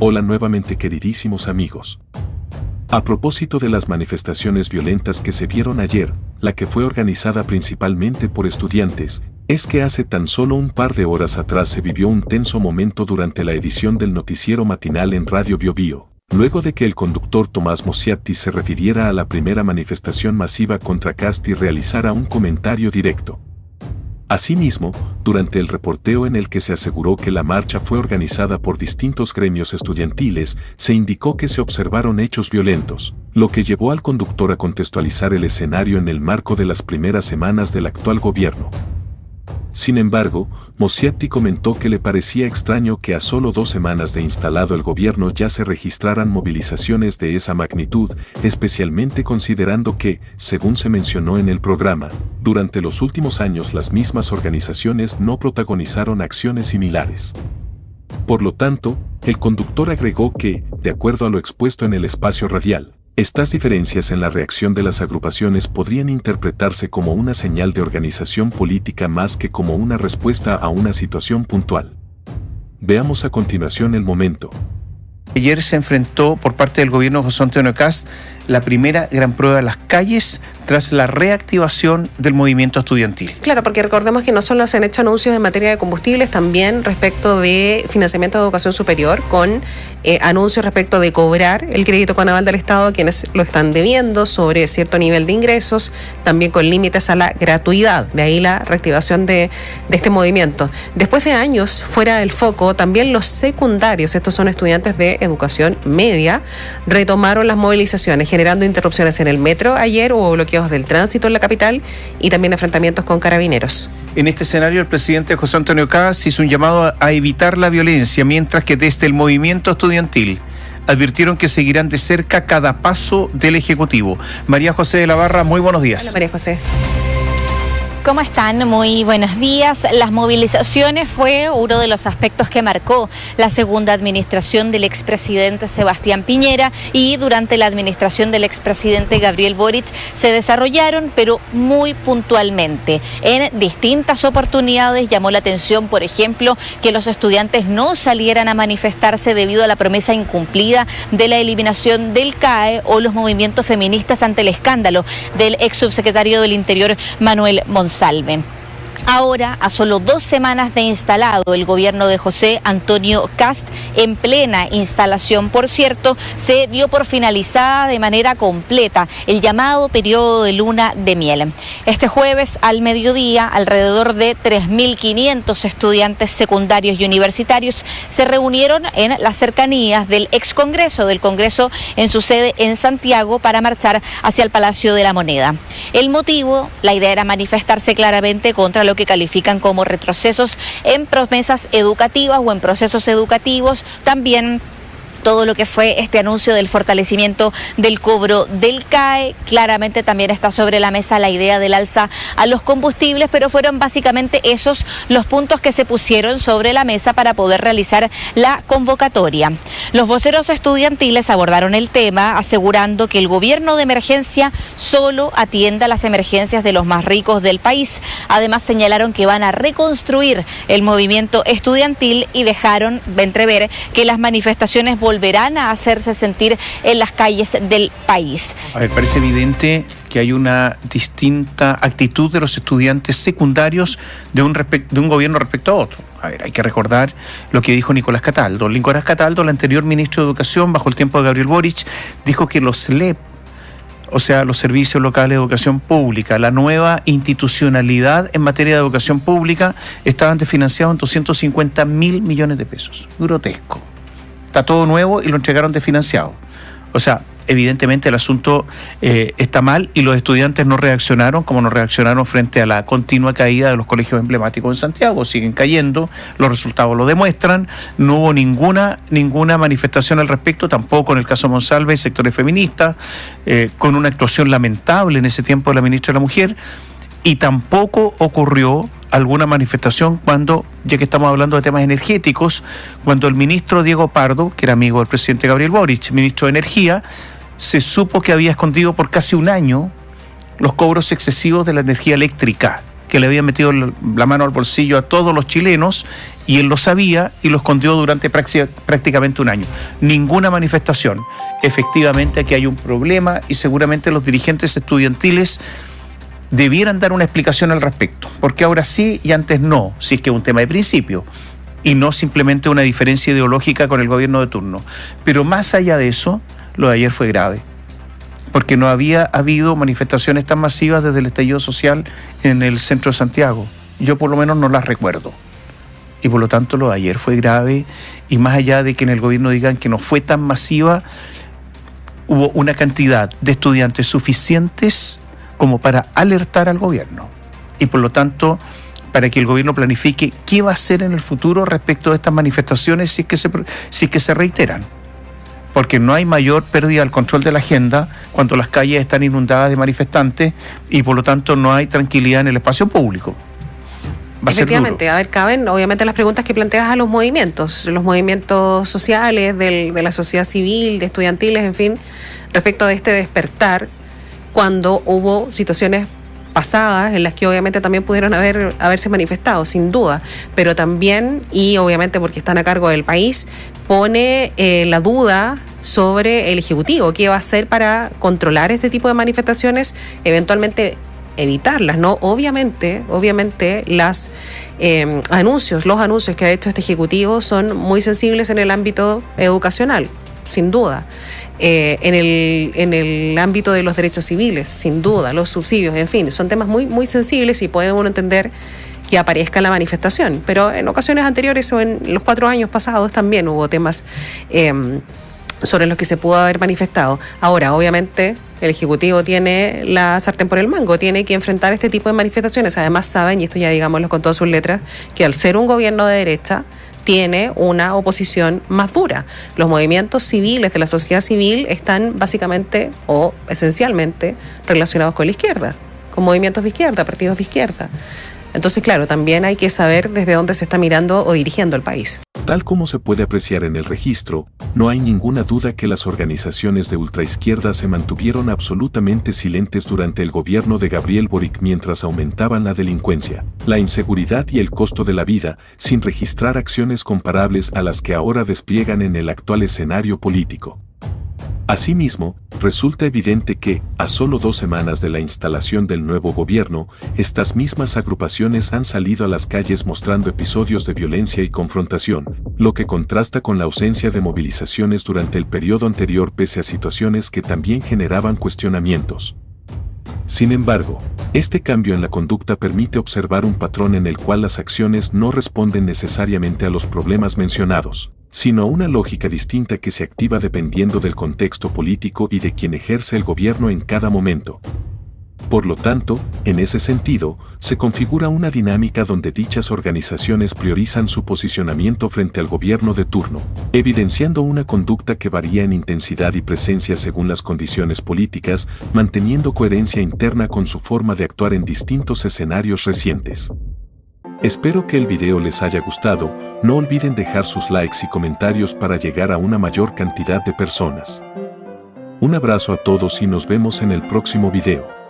Hola nuevamente, queridísimos amigos. A propósito de las manifestaciones violentas que se vieron ayer, la que fue organizada principalmente por estudiantes, es que hace tan solo un par de horas atrás se vivió un tenso momento durante la edición del noticiero matinal en Radio Biobío, luego de que el conductor Tomás Mosiatti se refiriera a la primera manifestación masiva contra Kast y realizara un comentario directo. Asimismo, durante el reporteo en el que se aseguró que la marcha fue organizada por distintos gremios estudiantiles, se indicó que se observaron hechos violentos, lo que llevó al conductor a contextualizar el escenario en el marco de las primeras semanas del actual gobierno. Sin embargo, Mosiatti comentó que le parecía extraño que a solo 2 semanas de instalado el gobierno ya se registraran movilizaciones de esa magnitud, especialmente considerando que, según se mencionó en el programa, durante los últimos años las mismas organizaciones no protagonizaron acciones similares. Por lo tanto, el conductor agregó que, de acuerdo a lo expuesto en el espacio radial, estas diferencias en la reacción de las agrupaciones podrían interpretarse como una señal de organización política más que como una respuesta a una situación puntual. Veamos a continuación el momento. Ayer se enfrentó por parte del gobierno de José Antonio Kast la primera gran prueba de las calles tras la reactivación del movimiento estudiantil. Claro, porque recordemos que no solo se han hecho anuncios en materia de combustibles, también respecto de financiamiento de educación superior, con anuncios respecto de cobrar el crédito con aval del Estado a quienes lo están debiendo sobre cierto nivel de ingresos, también con límites a la gratuidad, de ahí la reactivación de este movimiento. Después de años fuera del foco, también los secundarios, estos son estudiantes de educación media, retomaron las movilizaciones, generando interrupciones en el metro ayer, hubo bloqueos del tránsito en la capital y también enfrentamientos con carabineros. En este escenario, el presidente José Antonio Kast hizo un llamado a evitar la violencia, mientras que desde el movimiento estudiantil advirtieron que seguirán de cerca cada paso del Ejecutivo. María José de la Barra, muy buenos días. Hola, María José. ¿Cómo están? Muy buenos días. Las movilizaciones fue uno de los aspectos que marcó la segunda administración del expresidente Sebastián Piñera, y durante la administración del expresidente Gabriel Boric se desarrollaron, pero muy puntualmente. En distintas oportunidades llamó la atención, por ejemplo, que los estudiantes no salieran a manifestarse debido a la promesa incumplida de la eliminación del CAE, o los movimientos feministas ante el escándalo del ex subsecretario del Interior, Manuel Monsalve. Ahora, a solo 2 semanas de instalado el gobierno de José Antonio Kast, en plena instalación, por cierto, se dio por finalizada de manera completa el llamado periodo de luna de miel. Este jueves al mediodía, alrededor de 3.500 estudiantes secundarios y universitarios se reunieron en las cercanías del ex Congreso, del Congreso en su sede en Santiago, para marchar hacia el Palacio de la Moneda. El motivo, la idea era manifestarse claramente contra lo que califican como retrocesos en promesas educativas o en procesos educativos, también todo lo que fue este anuncio del fortalecimiento del cobro del CAE. Claramente también está sobre la mesa la idea del alza a los combustibles, pero fueron básicamente esos los puntos que se pusieron sobre la mesa para poder realizar la convocatoria. Los voceros estudiantiles abordaron el tema, asegurando que el gobierno de emergencia solo atienda las emergencias de los más ricos del país. Además, señalaron que van a reconstruir el movimiento estudiantil y dejaron entrever que las manifestaciones volverán a hacerse sentir en las calles del país. A ver, parece evidente que hay una distinta actitud de los estudiantes secundarios de un gobierno respecto a otro. A ver, hay que recordar lo que dijo Nicolás Cataldo. Nicolás Cataldo, el anterior ministro de Educación, bajo el tiempo de Gabriel Boric, dijo que los SLEP, o sea, los servicios locales de educación pública, la nueva institucionalidad en materia de educación pública, estaban desfinanciados en 250.000 millones de pesos. Grotesco. Está todo nuevo y lo entregaron desfinanciado. O sea, evidentemente el asunto está mal, y los estudiantes no reaccionaron como no reaccionaron frente a la continua caída de los colegios emblemáticos en Santiago. Siguen cayendo, los resultados lo demuestran. No hubo ninguna manifestación al respecto, tampoco en el caso Monsalve y sectores feministas, con una actuación lamentable en ese tiempo de la ministra de la Mujer, y tampoco ocurrió alguna manifestación cuando, ya que estamos hablando de temas energéticos, cuando el ministro Diego Pardo, que era amigo del presidente Gabriel Boric, ministro de Energía, se supo que había escondido por casi un año los cobros excesivos de la energía eléctrica que le había metido la mano al bolsillo a todos los chilenos, y él lo sabía y lo escondió durante prácticamente un año. Ninguna manifestación. Efectivamente aquí hay un problema y seguramente los dirigentes estudiantiles debieran dar una explicación al respecto, porque ahora sí y antes no, si es que es un tema de principio y no simplemente una diferencia ideológica con el gobierno de turno. Pero más allá de eso, lo de ayer fue grave, porque no había habido manifestaciones tan masivas desde el estallido social en el centro de Santiago. Yo por lo menos no las recuerdo. Y por lo tanto lo de ayer fue grave, y más allá de que en el gobierno digan que no fue tan masiva, hubo una cantidad de estudiantes suficientes como para alertar al gobierno. Y por lo tanto, para que el gobierno planifique qué va a hacer en el futuro respecto de estas manifestaciones si es que se reiteran. Porque no hay mayor pérdida del control de la agenda cuando las calles están inundadas de manifestantes y por lo tanto no hay tranquilidad en el espacio público. Efectivamente, a ver, caben obviamente las preguntas que planteas a los movimientos sociales, de la sociedad civil, de estudiantiles, en fin, respecto de este despertar, cuando hubo situaciones pasadas en las que obviamente también pudieron haberse manifestado, sin duda, pero también, y obviamente porque están a cargo del país, pone la duda sobre el Ejecutivo, qué va a hacer para controlar este tipo de manifestaciones, eventualmente evitarlas, ¿no? Obviamente los anuncios que ha hecho este Ejecutivo son muy sensibles en el ámbito educacional, sin duda. En el ámbito de los derechos civiles, sin duda, los subsidios, en fin, son temas muy, muy sensibles y puede uno entender que aparezca la manifestación. Pero en ocasiones anteriores o en los 4 años pasados también hubo temas sobre los que se pudo haber manifestado. Ahora, obviamente, el Ejecutivo tiene la sartén por el mango, tiene que enfrentar este tipo de manifestaciones. Además saben, y esto ya digámoslo con todas sus letras, que al ser un gobierno de derecha, tiene una oposición más dura. Los movimientos civiles de la sociedad civil están básicamente o esencialmente relacionados con la izquierda, con movimientos de izquierda, partidos de izquierda. Entonces, claro, también hay que saber desde dónde se está mirando o dirigiendo el país. Tal como se puede apreciar en el registro, no hay ninguna duda que las organizaciones de ultraizquierda se mantuvieron absolutamente silentes durante el gobierno de Gabriel Boric mientras aumentaban la delincuencia, la inseguridad y el costo de la vida, sin registrar acciones comparables a las que ahora despliegan en el actual escenario político. Asimismo, resulta evidente que, a solo 2 semanas de la instalación del nuevo gobierno, estas mismas agrupaciones han salido a las calles mostrando episodios de violencia y confrontación, lo que contrasta con la ausencia de movilizaciones durante el periodo anterior pese a situaciones que también generaban cuestionamientos. Sin embargo, este cambio en la conducta permite observar un patrón en el cual las acciones no responden necesariamente a los problemas mencionados, sino a una lógica distinta que se activa dependiendo del contexto político y de quien ejerce el gobierno en cada momento. Por lo tanto, en ese sentido, se configura una dinámica donde dichas organizaciones priorizan su posicionamiento frente al gobierno de turno, evidenciando una conducta que varía en intensidad y presencia según las condiciones políticas, manteniendo coherencia interna con su forma de actuar en distintos escenarios recientes. Espero que el video les haya gustado, no olviden dejar sus likes y comentarios para llegar a una mayor cantidad de personas. Un abrazo a todos y nos vemos en el próximo video.